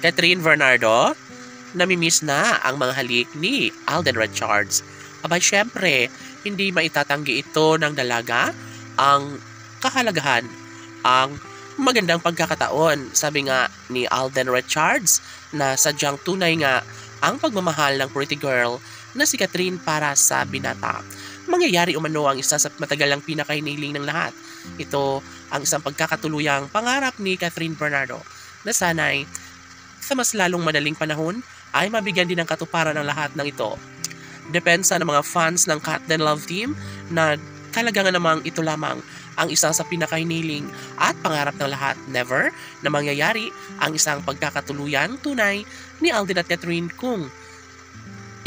Catherine Bernardo, namimiss na ang mga halik ni Alden Richards. Abay syempre, hindi maitatanggi ito ng dalaga ang kahalagahan, ang magandang pagkakataon. Sabi nga ni Alden Richards na sadyang tunay nga ang pagmamahal ng pretty girl na si Catherine para sa binata. Mangyayari umano ang isa sa matagalang pinakahiniling ng lahat. Ito ang isang pagkakatuluyang pangarap ni Catherine Bernardo na sana'y sa mas lalong madaling panahon ay mabigyan din ng katuparan ng lahat ng ito. Depensa ng mga fans ng Cat Den Love Team na talaga nga namang ito lamang ang isang sa pinakahiniling at pangarap ng lahat. Never na mangyayari ang isang pagkakatuluyan tunay ni Alden at Catherine kung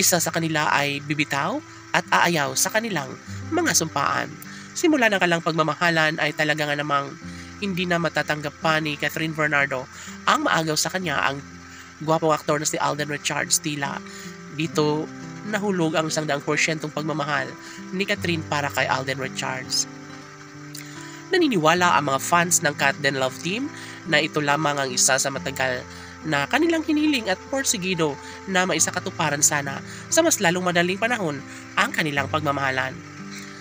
isa sa kanila ay bibitaw at aayaw sa kanilang mga sumpaan. Simula ng kalang pagmamahalan ay talaga nga namang hindi na matatanggap pa ni Catherine Bernardo ang maagaw sa kanya ang gwapong aktor na si Alden Richards. Tila dito nahulog ang 100% pagmamahal ni Catherine para kay Alden Richards. Naniniwala ang mga fans ng Cat Den Love Team na ito lamang ang isa sa matagal na kanilang hiniling at porsigido na maisakatuparan sana sa mas lalong madaling panahon ang kanilang pagmamahalan.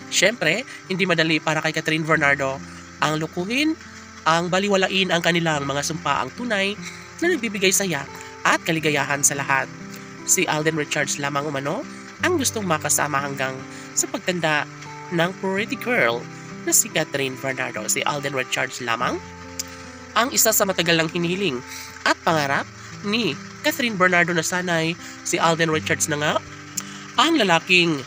Siyempre, hindi madali para kay Catherine Bernardo ang lukuhin, ang baliwalain ang kanilang mga sumpaang tunay na nagbibigay saya at kaligayahan sa lahat. Si Alden Richards lamang umano ang gustong makasama hanggang sa pagtanda ng pretty girl na si Catherine Bernardo. Si Alden Richards lamang ang isa sa matagal lang hinihiling at pangarap ni Catherine Bernardo na sana'y si Alden Richards na nga ang lalaking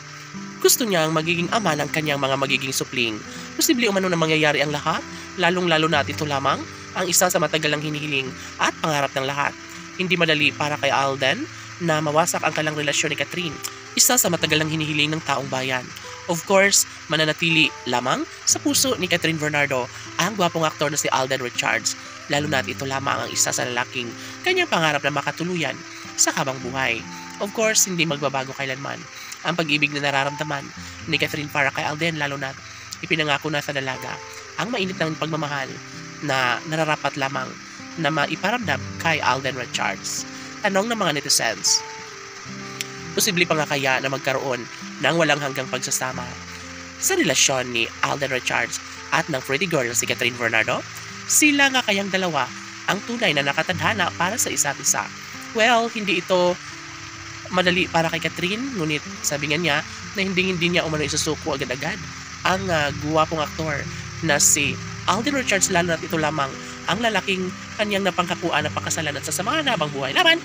gusto niyang magiging ama ng kanyang mga magiging supling. Posible umano na mangyayari ang lahat, lalong-lalo na ito lamang ang isa sa matagal lang hinihiling at pangarap ng lahat. Hindi madali para kay Alden na mawasak ang kalang relasyon ni Catherine, isa sa matagal lang hinihiling ng taong bayan. Of course, mananatili lamang sa puso ni Catherine Bernardo ang gwapong aktor na si Alden Richards, lalo na't ito lamang ang isa sa lalaking kanyang pangarap na makatuluyan sa habang buhay. Of course, hindi magbabago kailanman ang pag-ibig na nararamdaman ni Catherine para kay Alden, lalo na't ipinangako na sa dalaga ang mainit ng pagmamahal na nararapat lamang na maiparamdam kay Alden Richards. Tanong ng mga netizens, posible pa nga kaya na magkaroon ng walang hanggang pagsasama sa relasyon ni Alden Richards at ng pretty girl na si Catherine Bernardo? Sila nga kayang dalawa ang tunay na nakatadhana para sa isa't isa? Well, hindi ito madali para kay Catherine, ngunit sabi nga niya na hindi niya umano isusuko agad-agad ang guwapong aktor na si Alden Richards, lalo na't ito lamang ang lalaking kanyang napangkakuan na pakasalan at sa mga nabang buhay laban